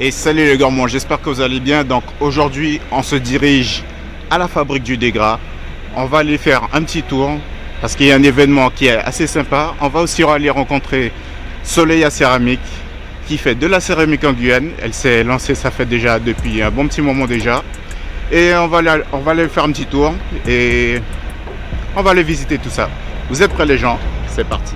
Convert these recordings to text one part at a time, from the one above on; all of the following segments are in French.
Et salut les gourmands, j'espère que vous allez bien. Donc aujourd'hui on se dirige à la fabrique du Dégras. On va aller faire un petit tour parce qu'il y a un événement qui est assez sympa. On va aussi aller rencontrer Soleil Céramique qui fait de la céramique en Guyane. Elle s'est lancée, ça fait déjà depuis un bon petit moment déjà. Et on va aller faire un petit tour et on va aller visiter tout ça. Vous êtes prêts les gens? C'est parti.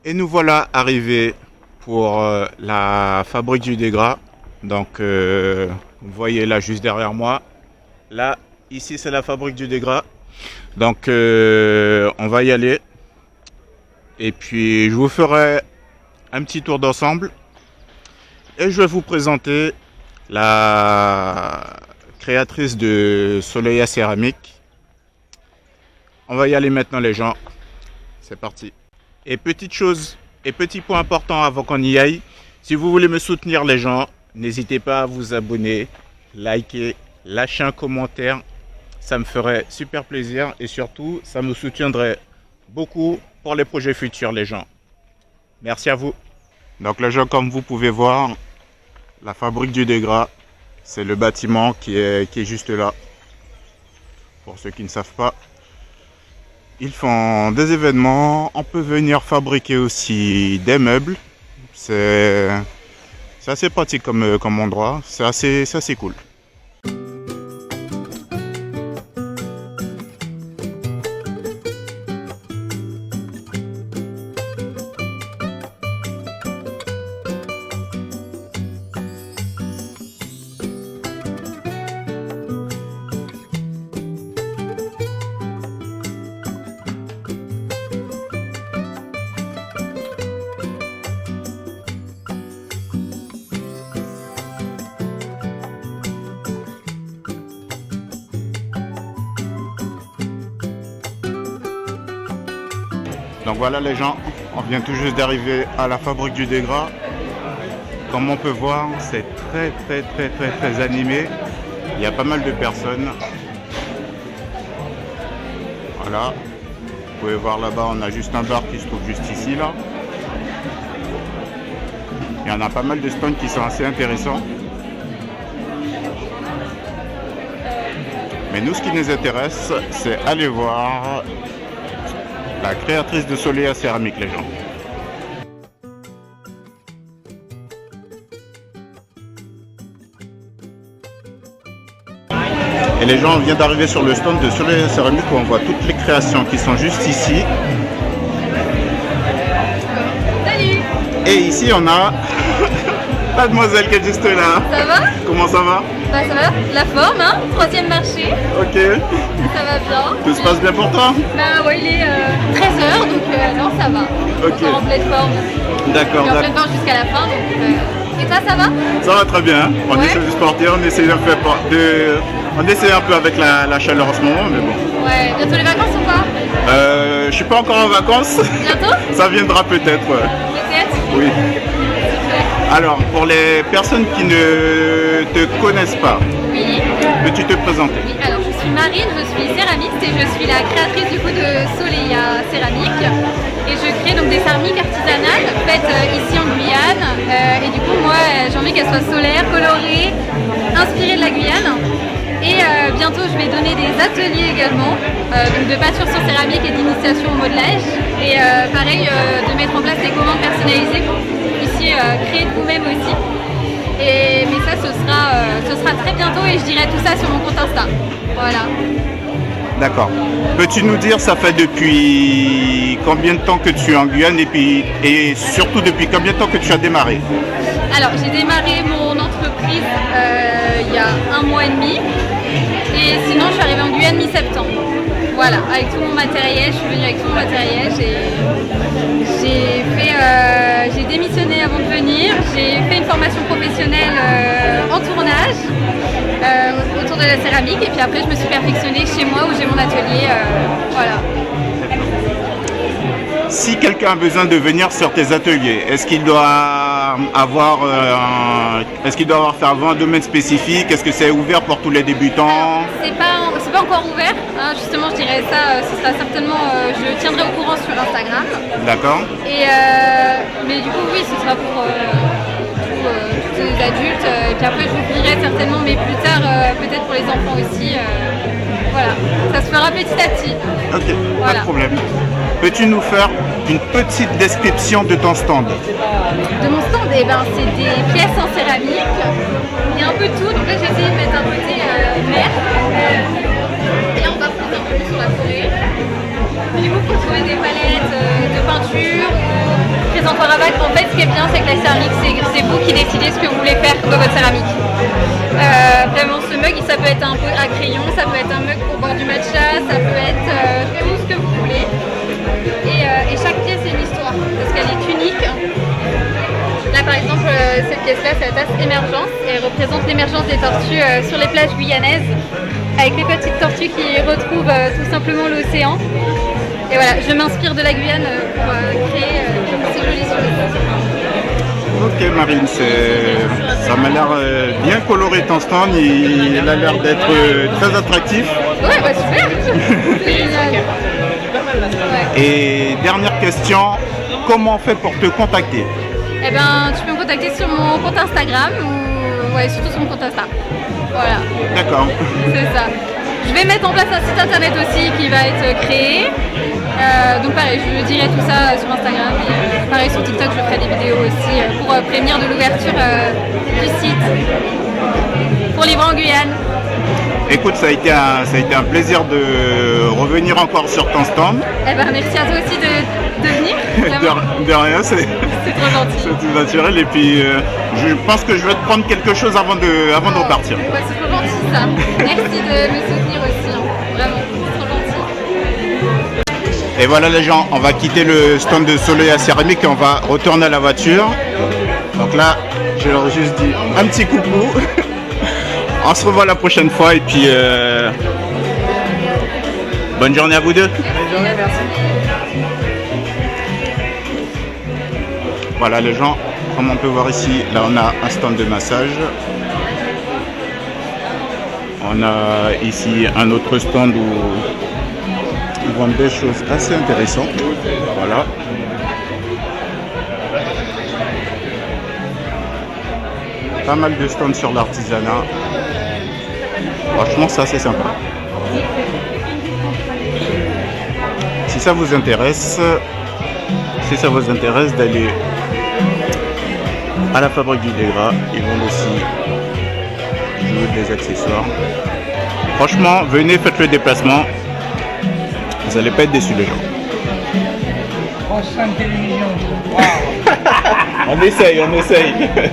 Et nous voilà arrivés pour la fabrique du Dégras. Donc vous voyez là juste derrière moi. Là, ici c'est la fabrique du Dégras. Donc on va y aller. Et puis je vous ferai un petit tour d'ensemble. Et je vais vous présenter la créatrice de Soleil Céramique. On va y aller maintenant les gens. C'est parti. Et petite chose, et petit point important avant qu'on y aille, si vous voulez me soutenir les gens, n'hésitez pas à vous abonner, liker, lâcher un commentaire, ça me ferait super plaisir et surtout ça me soutiendrait beaucoup pour les projets futurs les gens. Merci à vous. Donc les gens, comme vous pouvez voir, la fabrique du Dégras, c'est le bâtiment qui est juste là. Pour ceux qui ne savent pas. Ils font des événements, on peut venir fabriquer aussi des meubles. C'est assez pratique comme endroit, c'est assez cool. Donc voilà les gens, on vient tout juste d'arriver à la fabrique du Dégras. Comme on peut voir, c'est très animé. Il y a pas mal de personnes. Voilà. Vous pouvez voir là-bas, on a juste un bar qui se trouve juste ici là. Il y en a pas mal de stands qui sont assez intéressants. Mais nous, ce qui nous intéresse, c'est aller voir la créatrice de Soleil Céramique, les gens. Et les gens, on vient d'arriver sur le stand de Soleil Céramique où on voit toutes les créations qui sont juste ici. Salut! Et ici, on a mademoiselle qui est juste là. Ça va? Comment ça va? Bah ça va, la forme, hein, 3e marché, Ok. ça va bien. Tout se passe bien pour toi? Bah ouais, il est 13h, donc non, ça va. Ok. Encore en pleine forme. D'accord, Et en pleine forme jusqu'à la fin, donc... Et toi, ça va? Ça va très bien. On Ouais. essaie de se porter, on essaie un peu avec la chaleur en ce moment, mais bon. Ouais, bientôt les vacances ou pas? Je suis pas encore en vacances. Bientôt? Ça viendra peut-être. Ouais. Peut-être? Oui. Super. Alors, pour les personnes qui ne te connaissent pas, Oui. peux-tu te présenter? Oui, alors je suis Marine, je suis céramiste et je suis la créatrice du coup de Soleil Céramique. Et je crée donc des céramiques artisanales faites ici en Guyane. Et du coup, moi, j'ai envie qu'elles soient solaires, colorées, inspirées de la Guyane. Et bientôt, je vais donner des ateliers également, donc de peinture sur céramique et d'initiation au modelage. Et pareil, de mettre en place des commandes personnalisées pour que vous puissiez créer de vous-même aussi. Mais ça, ce sera très bientôt et je dirai tout ça sur mon compte Insta. Voilà. D'accord. Peux-tu nous dire, ça fait depuis combien de temps que tu es en Guyane et surtout depuis combien de temps que tu as démarré? Alors, j'ai démarré mon entreprise reprise il y a 1 mois et demi. Et sinon, je suis arrivée en Guyane mi-septembre. Voilà, avec tout mon matériel, je suis venue avec tout mon matériel. J'ai démissionné avant de venir. J'ai fait une formation professionnelle en tournage autour de la céramique. Et puis après, je me suis perfectionnée chez moi où j'ai mon atelier. Voilà. Si quelqu'un a besoin de venir sur tes ateliers, est-ce qu'il doit avoir fait avant un domaine spécifique? Est-ce que c'est ouvert pour tous les débutants? C'est pas encore ouvert, hein, justement je dirais ça, ce sera certainement, je tiendrai au courant sur Instagram. D'accord. Mais du coup oui, ce sera pour tous les adultes, et puis après j'ouvrirai certainement, mais plus tard peut-être pour les enfants aussi. Voilà, ça se fera petit à petit. Ok, voilà. Pas de problème. Peux-tu nous faire une petite description de ton stand? De mon stand, eh ben, c'est des pièces en céramique. Il y a un peu de tout, donc là j'ai essayé de mettre un côté mer. Et là on va poser un peu plus sur la forêt. Du coup, pour trouver des palettes de peinture ou présentoirs à bac, en fait ce qui est bien c'est que la céramique, c'est vous qui décidez ce que vous voulez faire de votre céramique. Vraiment ce mug, ça peut être un peu à crayon, ça peut être un mug pour boire du matcha, ça peut être tout ce que vous voulez. Et chaque pièce est une histoire, parce qu'elle est unique. Là par exemple, cette pièce-là, c'est la tasse émergence, et elle représente l'émergence des tortues sur les plages guyanaises, avec les petites tortues qui retrouvent tout simplement l'océan. Et voilà, je m'inspire de la Guyane pour créer ces jolies choses. Ok Marine, ça m'a l'air bien coloré ton stand, il a l'air d'être très attractif. Ouais, bah super. C'est génial. Ouais. Et dernière question, comment on fait pour te contacter? Eh ben, tu peux me contacter sur mon compte Instagram ou surtout sur mon compte Insta. Voilà. D'accord. C'est ça. Je vais mettre en place un site internet aussi qui va être créé. Donc pareil, je dirai tout ça sur Instagram. Et, pareil sur TikTok, je ferai des vidéos aussi pour prévenir de l'ouverture du site pour livrer en Guyane. Écoute, ça a été un plaisir de revenir encore sur ton stand. Eh ben, merci à toi aussi de venir. De rien, c'est trop gentil. C'est tout naturel. Et puis, je pense que je vais te prendre quelque chose avant de repartir. Ouais, c'est trop gentil ça. Merci de me soutenir aussi. Hein. Vraiment, c'est trop gentil. Et voilà les gens, on va quitter le stand de Soleil à Céramique et on va retourner à la voiture. Donc là, je leur ai juste dit un petit coucou. On se revoit la prochaine fois et puis bonne journée à vous deux. Bonne journée, merci. Voilà les gens, comme on peut voir ici, là on a un stand de massage. On a ici un autre stand où ils vendent des choses assez intéressantes. Voilà. Pas mal de stands sur l'artisanat. Franchement, c'est assez sympa. Si ça vous intéresse d'aller à la Fabrique du Dégras, ils vendent aussi des accessoires. Franchement, venez, faites le déplacement. Vous n'allez pas être déçus les gens. France 5 télévision. Wow. On essaye.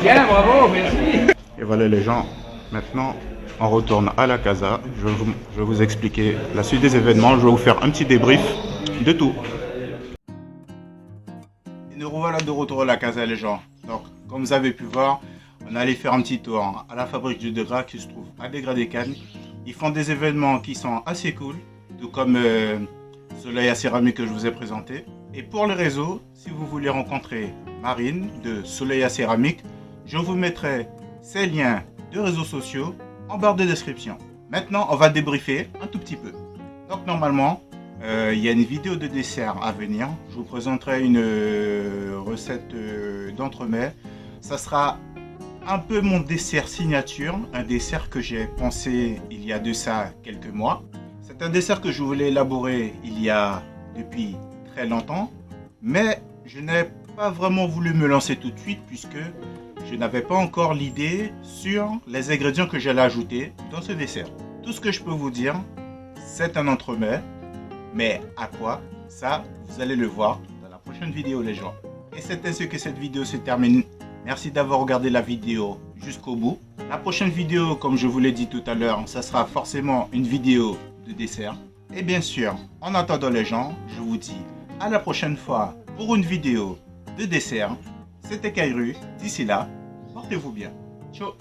Bien, bravo, merci. Et voilà les gens, maintenant on retourne à la casa. Je vais vous expliquer la suite des événements. Je vais vous faire un petit débrief de tout. Et nous revoilà de retour à la casa les gens. Donc comme vous avez pu voir, on allait faire un petit tour à la Fabrique du Dégras qui se trouve à Dégras-des-Cannes. Ils font des événements qui sont assez cool, tout comme Soleil à Céramique que je vous ai présenté. Et pour le réseau, si vous voulez rencontrer Marine de Soleil à Céramique, je vous mettrai ces liens de réseaux sociaux en barre de description. Maintenant, on va débriefer un tout petit peu. Donc normalement, il y a une vidéo de dessert à venir. Je vous présenterai une recette d'entremets. Ça sera un peu mon dessert signature, un dessert que j'ai pensé il y a de ça quelques mois. C'est un dessert que je voulais élaborer il y a depuis très longtemps, mais je n'ai pas vraiment voulu me lancer tout de suite puisque je n'avais pas encore l'idée sur les ingrédients que j'allais ajouter dans ce dessert. Tout ce que je peux vous dire, c'est un entremets, mais à quoi? Ça, vous allez le voir dans la prochaine vidéo les gens. Et c'est ainsi que cette vidéo se termine. Merci d'avoir regardé la vidéo jusqu'au bout. La prochaine vidéo, comme je vous l'ai dit tout à l'heure, ça sera forcément une vidéo de dessert. Et bien sûr, en attendant les gens, je vous dis à la prochaine fois pour une vidéo de dessert. C'était Kairu. D'ici là, portez-vous bien. Ciao.